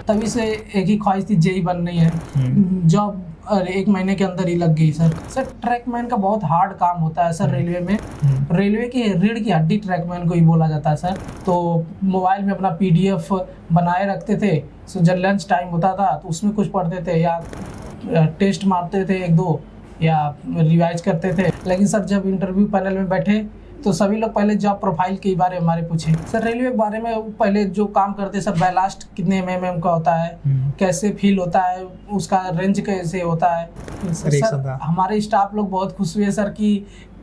तभी से एक ही ख्वाहिश थी, जेई बननी है। जॉब 1 महीने के अंदर ही लग गई सर। ट्रैकमैन का बहुत हार्ड काम होता है सर रेलवे में। रेलवे की रीढ़ की हड्डी ट्रैकमैन को ही बोला जाता है सर। तो मोबाइल में अपना PDF बनाए रखते थे, सो जब लंच टाइम होता था तो उसमें कुछ पढ़ते थे या टेस्ट मारते थे 1-2 या रिवाइज करते थे। लेकिन सर जब इंटरव्यू पैनल में बैठे तो सभी लोग पहले जॉब प्रोफाइल के बारे में हमारे पूछे। सर रेलवे के बारे में पहले जो काम करते सर, बैलास्ट कितने mm का होता है, कैसे फील होता है, उसका रेंज कैसे होता है। सर हमारे स्टाफ लोग बहुत खुश हुए सर कि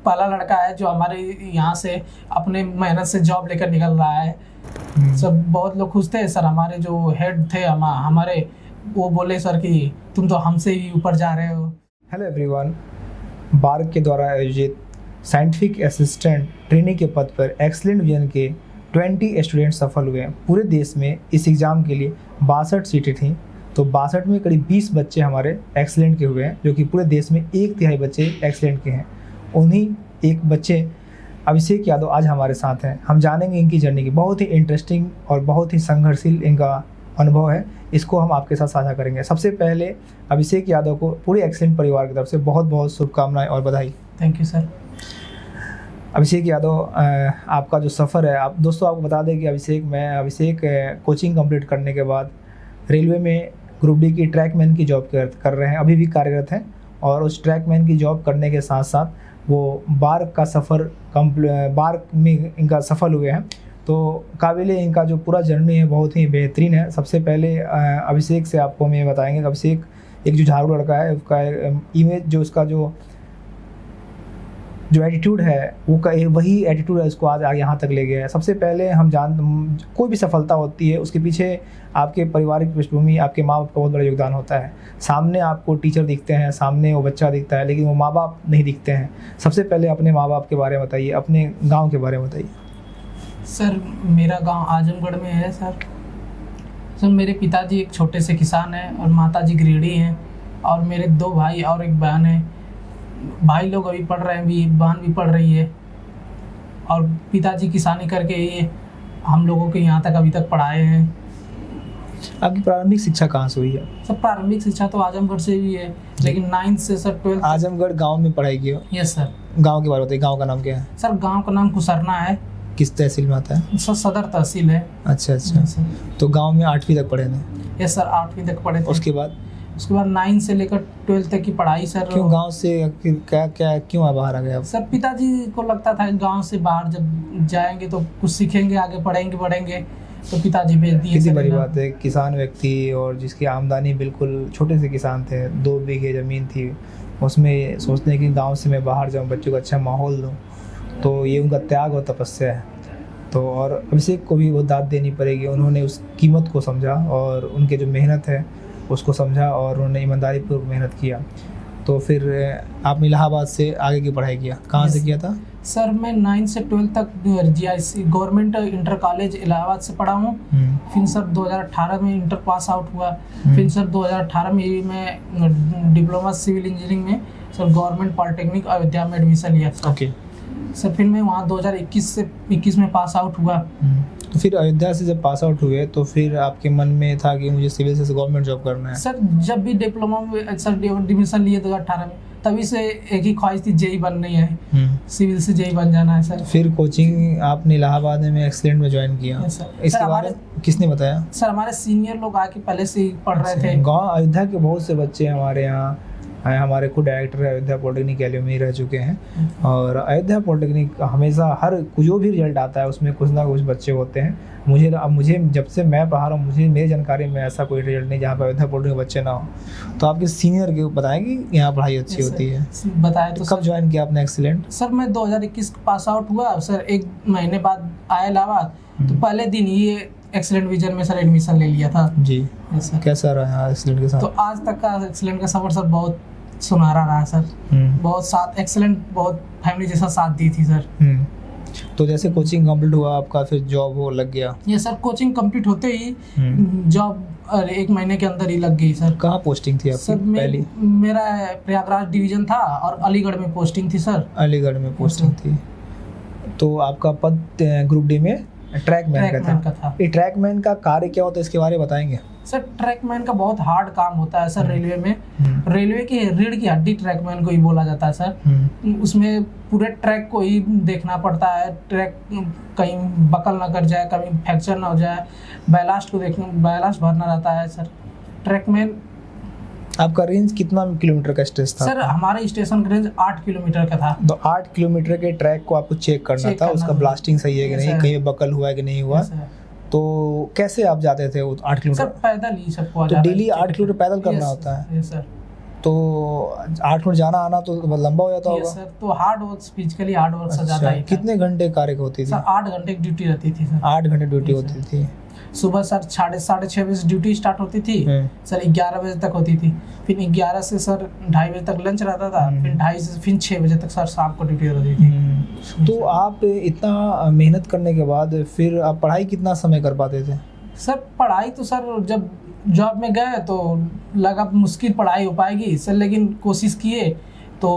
पहला लड़का है जो हमारे यहाँ से अपने मेहनत से जॉब लेकर निकल रहा है। सब बहुत लोग खुश थे सर। हमारे जो हेड थे हमारे, वो बोले सर कि तुम तो हमसे ही ऊपर जा रहे हो। हेलो एवरीवन, बार्क के द्वारा आयोजित साइंटिफिक असिस्टेंट ट्रेनिंग के पद पर एक्सीलेंट विजन के 20 स्टूडेंट सफल हुए हैं। पूरे देश में इस एग्ज़ाम के लिए 62 सीटें थीं, तो 62 में करीब 20 बच्चे हमारे एक्सीलेंट के हुए हैं, जो कि पूरे देश में 1/3 बच्चे एक्सीलेंट के हैं। उन्हीं एक बच्चे अभिषेक यादव आज हमारे साथ हैं। हम जानेंगे इनकी जर्नी की। बहुत ही इंटरेस्टिंग और बहुत ही संघर्षशील इनका अनुभव है, इसको हम आपके साथ साझा करेंगे। सबसे पहले अभिषेक यादव को पूरे एक्सीलेंट परिवार की तरफ से बहुत बहुत शुभकामनाएं और बधाई। Thank you sir. Abhishek Yadav, आपका जो सफ़र है, आप दोस्तों आपको बता दें कि अभिषेक कोचिंग कंप्लीट करने के बाद रेलवे में ग्रुप डी की ट्रैकमैन की जॉब कर रहे हैं, अभी भी कार्यरत हैं। और उस ट्रैकमैन की जॉब करने के साथ साथ वो बार्क का सफ़र बार्क में इनका सफल हुए हैं। तो काबिल इनका जो पूरा जर्नी है बहुत ही बेहतरीन है। सबसे पहले अभिषेक से आपको हम ये बताएंगे कि अभिषेक एक जो झाड़ू लड़का है, उसका इमेज जो उसका जो एटीट्यूड है वो वही एटीट्यूड है उसको आज यहाँ तक ले गया है। सबसे पहले कोई भी सफलता होती है उसके पीछे आपके पारिवारिक पृष्ठभूमि, आपके माँ बाप का बहुत बड़ा योगदान होता है। सामने आपको टीचर दिखते हैं, सामने वो बच्चा दिखता है, लेकिन वो माँ बाप नहीं दिखते हैं। सबसे पहले अपने माँ बाप के बारे में बताइए, अपने गाँव के बारे में बताइए। सर मेरा गाँव आजमगढ़ में है सर। मेरे पिताजी एक छोटे से किसान हैं और माताजी गृहिणी हैं, और मेरे 2 भाई और एक बहन है। भाई लोग अभी पढ़ रहे हैं, बहन भी पढ़ रही है, और पिताजी किसानी करके ये हम लोगों के यहाँ तक अभी तक पढ़ाए हैं। आपकी प्रारंभिक शिक्षा कहाँ से हुई है? सर प्रारंभिक शिक्षा तो आजमगढ़ से हुई है, लेकिन 9th से सर 12th आजमगढ़ गांव में पढ़ाई की हो? Yes sir. गांव के बारे में बताइए, गांव का नाम क्या है? सर गांव का नाम कुसरना है। किस तहसील में आता है? सर सदर तहसील है। अच्छा। तो गाँव में 8वीं तक पढ़े थे? यस सर, 8वीं तक पढ़े थे। उसके बाद 9 से लेकर 12th तक की पढ़ाई सर। क्यों गांव से क्यों बाहर आ गए आप? सर पिताजी को लगता था गांव से बाहर जब जाएंगे तो कुछ सीखेंगे, आगे पढ़ेंगे, तो पिताजी भेज दिए। कितनी बड़ी बात है, किसान व्यक्ति और जिसकी आमदनी बिल्कुल छोटे से किसान थे, 2 बीघे ज़मीन थी, उसमें सोचते हैं कि गाँव से मैं बाहर जाऊँ, बच्चों को अच्छा माहौल दूँ, तो ये उनका त्याग और तपस्या है। तो और अभिषेक को भी वो दाद देनी पड़ेगी। उन्होंने उस कीमत को समझा और उनके जो मेहनत है उसको समझा, और उन्होंने ईमानदारी पूर्वक मेहनत किया। तो फिर आपने इलाहाबाद से आगे की पढ़ाई किया, कहाँ से किया था? सर मैं 9 से 12 तक GIC government inter college Allahabad से पढ़ा हूँ। फिर सर 2018 में इंटर पास आउट हुआ। फिर सर 2018 में मैं डिप्लोमा सिविल इंजीनियरिंग में सर गवर्नमेंट पॉलिटेक्निक अयोध्या में एडमिशन लिया था। ओके सर फिर मैं वहाँ 2021 में पास आउट हुआ। तो फिर अयोध्या से जब पास आउट हुए तो फिर आपके मन में था कि मुझे सिविल से गवर्नमेंट जॉब करना है? सर जब भी डिप्लोमा में सर एडमिशन लिए 2018 में, तभी से एक ही ख्वाहिश थी, जेई बननी है, सिविल से जेई बन जाना है सर। फिर कोचिंग आपने इलाहाबाद में एक्सीलेंट में ज्वाइन किया? इसके बारे में किसने बताया? सर हमारे सीनियर लोग आके पहले से ही पढ़ रहे थे। गाँव अयोध्या के बहुत से बच्चे हमारे यहाँ हैं, हमारे खुद डायरेक्टर अयोध्या पॉलिटेक्निक एलुमनी रह चुके हैं, और अयोध्या पॉलिटेक्निक हमेशा हर जो भी रिजल्ट आता है उसमें कुछ ना कुछ बच्चे होते हैं। मुझे जब से मैं पढ़ा रहा हूँ, मेरी जानकारी में ऐसा कोई रिजल्ट नहीं जहाँ पर अयोध्या पॉलिटेक्निक बच्चे ना हो। तो आपके सीनियर के बताएं कि यहाँ पढ़ाई अच्छी होती है? बताया। तो कब ज्वाइन किया आपने एक्सीलेंट? सर मैं 2021 पास आउट हुआ सर, 1 महीने बाद आया इलाहाबाद, तो पहले दिन ही ये एक्सीलेंट विजन में सर एडमिशन ले लिया था। जी सर। कैसा रहा एक्सीलेंट के साथ? तो आज तक का एक्सीलेंट का सफर सर बहुत सुनहरा रहा सर। बहुत साथ एक्सीलेंट, बहुत फैमिली जैसा साथ दी थी सर। तो जैसे कोचिंग कंप्लीट हुआ आपका, फिर जॉब हो लग गया? ये सर कोचिंग कंप्लीट होते ही जॉब 1 महीने के अंदर ही लग गई सर। कहाँ पोस्टिंग थी आपकी? सर पहली मेरा प्रयागराज डिवीजन था और अलीगढ़ में पोस्टिंग थी सर। अलीगढ़ में पोस्टिंग थी। तो आपका पद ग्रुप डी में ट्रैकमैन का था। ये ट्रैकमैन का कार्य क्या होता है, इसके बारे में बताएंगे? सर ट्रैकमैन का बहुत हार्ड काम होता है सर रेलवे में। रेलवे की रीढ़ की हड्डी ट्रैकमैन को ही बोला जाता है सर। उसमें पूरे ट्रैक को ही देखना पड़ता है, ट्रैक कहीं बकल ना कर जाए, कहीं फ्रैक्चर ना हो जाए, बैलास्ट भरना रहता है सर। ट्रैकमैन आपका रेंज कितना किलोमीटर का स्टेज था? सर हमारे स्टेशन का रेंज 8 किलोमीटर का था। तो 8 किलोमीटर के ट्रैक को आपको चेक करना था, उसका ब्लास्टिंग सही है कि नहीं, कहीं बकल हुआ है कि नहीं हुआ। तो कैसे आप जाते थे वो 8 किलोमीटर? सर पैदल ही सबको तो डेली 8 किलोमीटर पैदल करना होता है? सर। तो 8 किलोमीटर जाना आना तो लंबा हो जाता होगा? सर तो hard work, physically hard work से ज्यादा ही था। कितने घंटे कार्य होती थी? सर 8 घंटे की ड्यूटी रहती थी सर। 8 घंटे ड्यूटी होती थी। सुबह सर 6:30 बजे ड्यूटी स्टार्ट होती थी सर, 11 बजे तक होती थी। फिर 11 से सर 2:30 बजे तक लंच रहता था, फिर 2:30 से फिर 6 बजे तक सर शाम को ड्यूटी रहती थी। तो आप इतना मेहनत करने के बाद फिर आप पढ़ाई कितना समय कर पाते थे? सर पढ़ाई तो सर जब जॉब में गए तो लगा मुश्किल पढ़ाई हो पाएगी सर, लेकिन कोशिश किए तो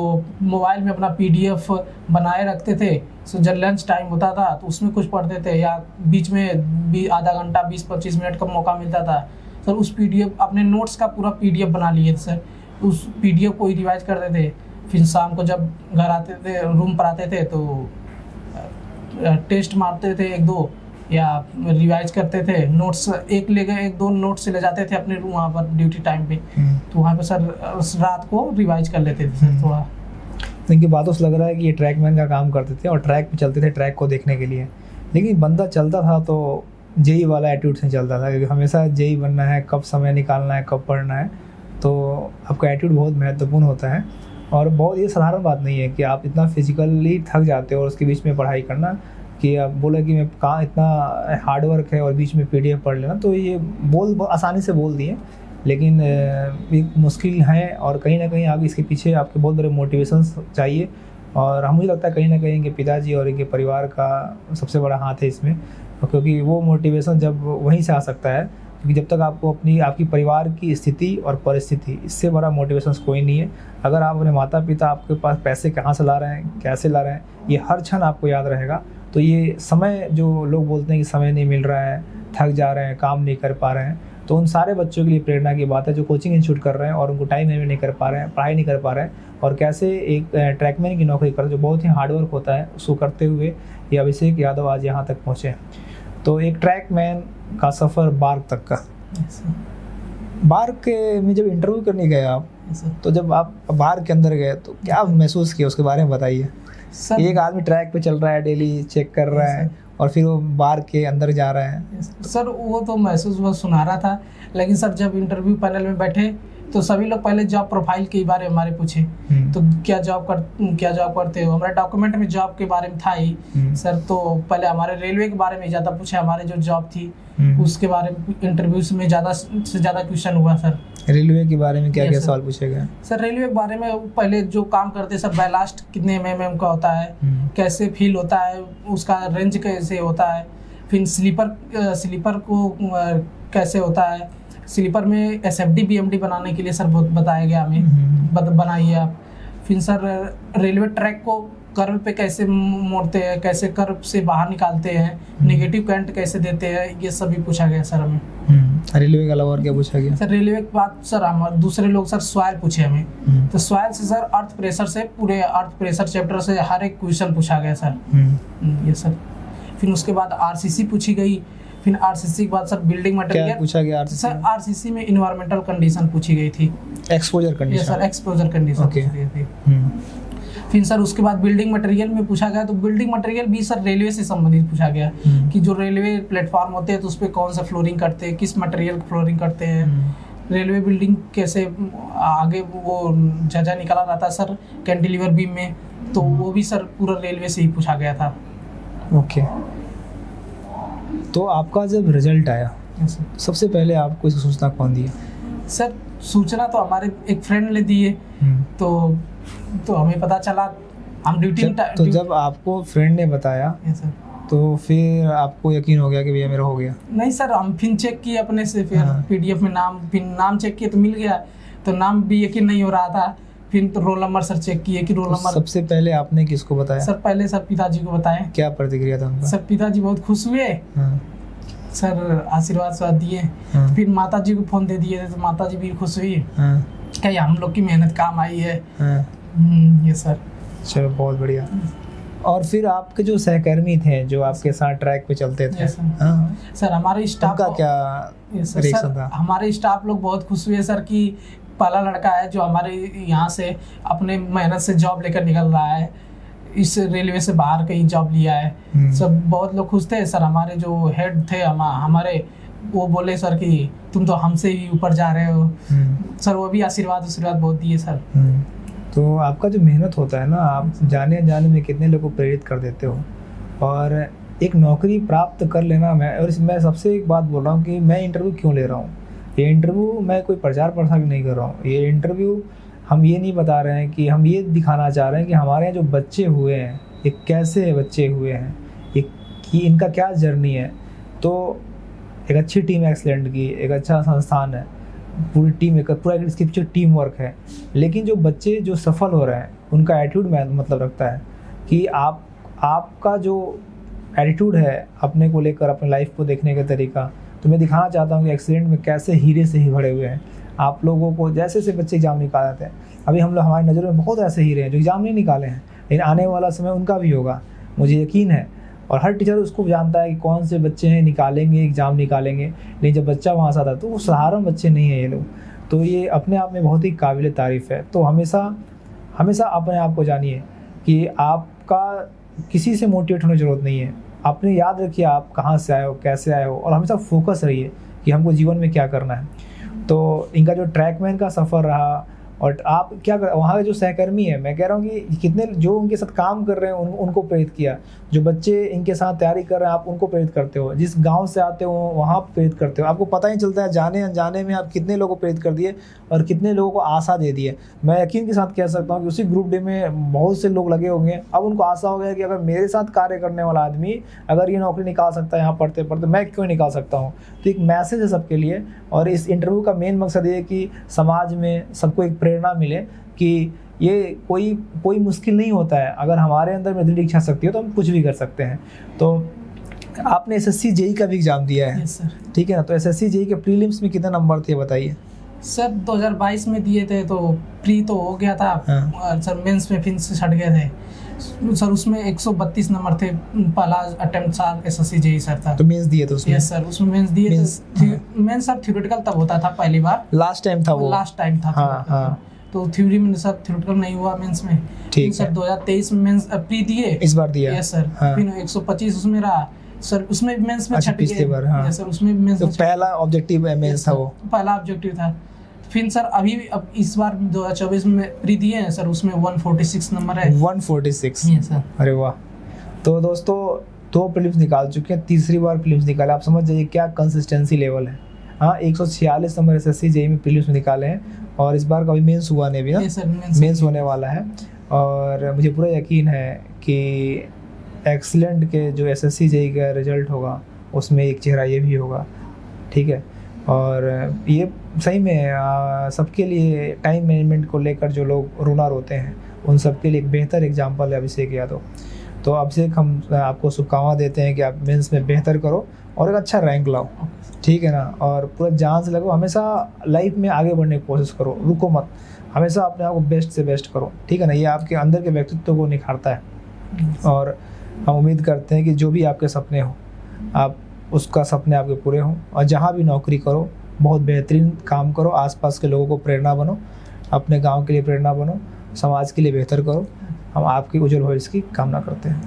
मोबाइल में अपना PDF बनाए रखते थे। सो जब लंच टाइम होता था तो उसमें कुछ पढ़ते थे, या बीच में आधा घंटा 20-25 मिनट का मौका मिलता था सर, उस PDF अपने नोट्स का पूरा PDF बना लिए थे सर, उस PDF को ही रिवाइज करते थे। फिर शाम को जब घर आते थे, रूम पर आते थे तो टेस्ट मारते थे 1-2, या रिवाइज करते थे। नोट्स एक दो नोट्स से ले जाते थे अपने रूम वहाँ पर ड्यूटी टाइम पे, तो वहाँ पे सर रात को रिवाइज कर लेते थे सर थोड़ा। इनकी बातों से लग रहा है कि ये ट्रैकमैन का काम करते थे और ट्रैक पे चलते थे ट्रैक को देखने के लिए। लेकिन बंदा चलता था तो जेई वाला एटीट्यूड से चलता था, क्योंकि हमेशा जेई बनना है, कब समय निकालना है, कब पढ़ना है। तो आपका एटीट्यूड बहुत महत्वपूर्ण होता है, और बहुत ये साधारण बात नहीं है कि आप इतना फिजिकली थक जाते हो और उसके बीच में पढ़ाई करना, कि आप बोले कि मैं कहाँ इतना हार्ड वर्क है और बीच में PDF पढ़ लेना। तो ये बहुत आसानी से बोल दिए, लेकिन एक मुश्किल है, और कहीं ना कहीं आप इसके पीछे आपके बहुत बड़े मोटिवेशंस चाहिए। और मुझे लगता है कहीं ना कहीं इनके पिताजी और इनके परिवार का सबसे बड़ा हाथ है इसमें, क्योंकि वो मोटिवेशन जब वहीं से आ सकता है, क्योंकि जब तक आपको आपकी परिवार की स्थिति और परिस्थिति, इससे बड़ा मोटिवेशन कोई नहीं है। अगर आप अपने माता पिता आपके पास पैसे कहाँ से ला रहे हैं, कैसे ला रहे हैं, ये हर क्षण आपको याद रहेगा। तो ये समय, जो लोग बोलते हैं कि समय नहीं मिल रहा है, थक जा रहे हैं, काम नहीं कर पा रहे हैं, तो उन सारे बच्चों के लिए प्रेरणा की बात है जो कोचिंग इंस्टीट्यूट कर रहे हैं और उनको टाइम मैनेज नहीं कर पा रहे हैं, पढ़ाई नहीं कर पा रहे हैं, और कैसे एक ट्रैकमैन की नौकरी कर, जो बहुत ही हार्डवर्क होता है, उसको करते हुए ये अभिषेक यादव आज यहाँ तक पहुँचे। तो एक ट्रैकमैन का सफ़र बार्क तक का। बार्क में जब इंटरव्यू करने गए आप, तो जब आप बार्क के अंदर गए तो क्या महसूस किया, उसके बारे में बताइए। एक आदमी ट्रैक पे चल रहा है, डेली चेक कर रहा है, और फिर वो बार के अंदर जा रहा है। सर वो तो महसूस बहुत सुनहरा था, लेकिन सर जब इंटरव्यू पैनल में बैठे तो सभी लोग पहले जॉब प्रोफाइल के बारे में हमारे पूछे, तो क्या जॉब करते हो। हमारे डॉक्यूमेंट में जॉब के बारे में था ही सर, तो पहले हमारे रेलवे के बारे में ज़्यादा पूछे, हमारे जो जॉब थी उसके बारे में इंटरव्यूज में ज़्यादा से ज़्यादा क्वेश्चन हुआ सर। रेलवे के बारे में क्या क्या सवाल पूछे गए? सर रेलवे के बारे में पहले जो काम करते सर, बैलास्ट कितने mm का होता है, कैसे फील होता है, उसका रेंज कैसे होता है, फिर स्लीपर को कैसे होता है, स्लीपर में SFD BMD बनाने के लिए सर बताया गया हमें, बनाइए आप। फिर सर रेलवे ट्रैक को कर्व पे कैसे मोड़ते हैं, कैसे कर्व से बाहर निकालते हैं, नेगेटिव करंट कैसे देते हैं, ये सभी पूछा गया सर हमें। रेलवे के अलावा और क्या पूछा गया? सर रेलवे के बाद सर हम दूसरे लोग सर सॉइल पूछे हमें, तो सॉइल से सर अर्थ प्रेशर से, पूरे अर्थ प्रेशर चैप्टर से हर एक क्वेश्चन पूछा गया सर। ये सर फिर उसके बाद RCC पूछी गई, फिर RCC के बाद सर बिल्डिंग मटेरियल पूछा गया। सर RCC में इन्वायरमेंटल कंडीशन पूछी गई थी, exposure condition. Sir exposure condition पूछी गई थी। फिर सर उसके बाद बिल्डिंग मटेरियल में पूछा गया, तो बिल्डिंग मटेरियल भी सर रेलवे से संबंधित पूछा गया कि जो रेलवे प्लेटफॉर्म होते हैं तो उस पर कौन सा फ्लोरिंग करते हैं, किस मटेरियल फ्लोरिंग करते हैं, रेलवे बिल्डिंग कैसे आगे वो जजा निकाला रहता है सर कैंटिलीवर बीम में, तो वो भी सर पूरा रेलवे से ही पूछा गया था। ओके। तो आपका जब रिजल्ट आया, सबसे पहले आपको इसकी सूचना कौन दिया? सर सूचना तो हमारे एक फ्रेंड ने दी है, तो हमें पता चला, हम ड्यूटी तो जब आपको फ्रेंड ने बताया तो फिर आपको यकीन हो गया कि भैया मेरा हो गया? नहीं सर, हम फिर चेक किए अपने से, फिर PDF में नाम चेक किए तो मिल गया, तो नाम भी यकीन नहीं हो रहा था, फिर तो रोल नंबर सर चेक किए कि रोल नंबर। सबसे पहले आपने किसको बताया? सर पहले सर पिताजी को बताएं। क्या प्रतिक्रिया था उनका? सर पिताजी बहुत खुश हुए, हाँ, सर आशीर्वाद दिए। हाँ, फिर माता जी को फोन दे दिए तो माता जी भी खुश हुई, हाँ, क्या हम लोग की मेहनत काम आई है। हाँ। ये सर। चलो बहुत बढ़िया। और फिर आपके जो सहकर्मी थे जो आपके साथ ट्रैक पे चलते थे, यस सर। हाँ, सर हमारे स्टाफ उनका क्या यस सर, रिएक्शन सर था? हमारे स्टाफ लोग बहुत खुश हुए सर कि पहला लड़का है जो हमारे यहाँ से अपने मेहनत से जॉब लेकर निकल रहा है, इस रेलवे से बाहर कहीं जॉब लिया है। सब बहुत लोग खुश थे सर। हमारे जो हेड थे हमारे, वो बोले सर कि तुम तो हमसे ही ऊपर जा रहे हो। सर वो भी आशीर्वाद बहुत दिए सर। तो आपका जो मेहनत होता है ना, आप जाने अनजाने में कितने लोगों को प्रेरित कर देते हो। और एक नौकरी प्राप्त कर लेना, मैं सबसे एक बात बोल रहा हूँ कि मैं इंटरव्यू क्यों ले रहा हूँ। ये इंटरव्यू मैं कोई प्रचार प्रसार नहीं कर रहा हूँ। ये इंटरव्यू हम ये नहीं बता रहे हैं कि हम ये दिखाना चाह रहे हैं कि हमारे यहाँ जो बच्चे हुए हैं ये कैसे बच्चे हुए हैं, ये कि इनका क्या जर्नी है। तो एक अच्छी टीम एक्सीलेंट की, एक अच्छा संस्थान है, पूरी टीम, एक पूरा इसके पीछे टीम वर्क है। लेकिन जो बच्चे जो सफल हो रहे हैं उनका एटीट्यूड मतलब रखता है कि आपका जो एटीट्यूड है अपने को लेकर, अपने लाइफ को देखने का तरीका, तो मैं दिखाना चाहता हूँ कि एक्सीलेंट में कैसे हीरे से ही भरे हुए हैं। आप लोगों को जैसे बच्चे एग्जाम निकाल जाते हैं, अभी हम लोग हमारी नज़रों में बहुत ऐसे हीरे हैं जो एग्ज़ाम नहीं निकाले हैं, लेकिन आने वाला समय उनका भी होगा, मुझे यकीन है। और हर टीचर उसको जानता है कि कौन से बच्चे हैं निकालेंगे, एग्ज़ाम निकालेंगे। लेकिन जब बच्चा वहाँ से आता है तो वो साधारण बच्चे नहीं हैं ये लोग, तो ये अपने आप में बहुत ही काबिल तारीफ़ है। तो हमेशा अपने आप को जानिए कि आपका किसी से मोटिवेट होने की ज़रूरत नहीं है। आपने याद रखिए आप कहाँ से आए हो, कैसे आए हो, और हमेशा फोकस रहिए कि हमको जीवन में क्या करना है। तो इनका जो ट्रैकमैन का सफ़र रहा, और आप क्या कर, वहाँ के जो सहकर्मी है, मैं कह रहा हूँ कि कितने जो उनके साथ काम कर रहे हैं उनको प्रेरित किया, जो बच्चे इनके साथ तैयारी कर रहे हैं आप उनको प्रेरित करते हो, जिस गांव से आते हो वहाँ प्रेरित करते हो। आपको पता ही चलता है जाने अनजाने में आप कितने लोगों को प्रेरित कर दिए और कितने लोगों को आशा दे दी है। मैं यकीन के साथ कह सकता हूँ कि उसी ग्रुप डे में बहुत से लोग लगे होंगे, अब उनको आशा हो गया कि अगर मेरे साथ कार्य करने वाला आदमी अगर ये नौकरी निकाल सकता है यहाँ पढ़ते पढ़ते, मैं क्यों निकाल सकता हूँ। तो एक मैसेज है सबके लिए, और इस इंटरव्यू का मेन मकसद ये है कि समाज में सबको एक प्रेरणा मिले कि ये कोई मुश्किल नहीं होता है। अगर हमारे अंदर में दृढ़ इच्छा शक्ति हो तो हम कुछ भी कर सकते हैं। तो आपने एसएससी जेईई का भी एग्जाम दिया है, ठीक है ना? तो एसएससी जेईई के प्रीलिम्स में कितने नंबर थे बताइए? सर 2022 में दिए थे तो प्री तो हो गया था। हाँ। सर मेंस में फिर से छट गए थे सर। उसमें 132 नंबर थे, पहला attempt sir SSC JEE sir था। तो मेंस दिए थे उसमें? यस सर, उसमें मेंस दिए थे। मेंस सर थ्योरेटिकल तब होता था पहली बार, लास्ट टाइम था वो, लास्ट टाइम था। हाँ, हाँ। तो थ्योरी में सर थ्योरेटिकल नहीं हुआ मेंस में। ठीक सर 2023 में मेंस प्री दिए, इस बार दिया? Yes sir. हाँ। फिर 125 उसमें रहा सर, उसमें मेंस में छट गए। पिछली बार, हाँ। यस सर, उसमें मेंस तो पहला ऑब्जेक्टिव मेंस था वो, पहला ऑब्जेक्टिव था। फिर सर अब इस बार 2024 में प्री दिए हैं सर, उसमें 146 नंबर है। 146? Yes sir. अरे वाह। तो दोस्तों 2 प्रीलिम्स निकाल चुके हैं, तीसरी बार प्रीलिम्स निकाले। आप समझ जाइए क्या कंसिस्टेंसी लेवल है। हाँ, 146 नंबर एसएससी जेईई में प्रीलिम्स में निकाले हैं, और इस बार कभी मेंस हुआ नहीं भी ना? मेंस होने वाला है। और मुझे पूरा यकीन है कि एक्सीलेंट के जो एसएससी जेईई का रिजल्ट होगा उसमें एक चेहरा ये भी होगा, ठीक है? और ये सही में सबके लिए टाइम मैनेजमेंट को लेकर जो लोग रोना रोते हैं उन सब के लिए एक बेहतर एग्जाम्पल है अभिषेक यादव। तो अभिषेक, हम आपको शुभकामना देते हैं कि आप मेंस में बेहतर करो और एक अच्छा रैंक लाओ, ठीक है ना? और पूरा जान से लगो, हमेशा लाइफ में आगे बढ़ने की कोशिश करो, रुको मत, हमेशा अपने आप को बेस्ट से बेस्ट करो, ठीक है ना? ये आपके अंदर के व्यक्तित्व को निखारता है। और हम उम्मीद करते हैं कि जो भी आपके सपने हो, आप उसका सपने आपके पूरे हों, और जहाँ भी नौकरी करो बहुत बेहतरीन काम करो, आसपास के लोगों को प्रेरणा बनो, अपने गांव के लिए प्रेरणा बनो, समाज के लिए बेहतर करो। हम आपके उज्जवल भविष्य की कामना करते हैं।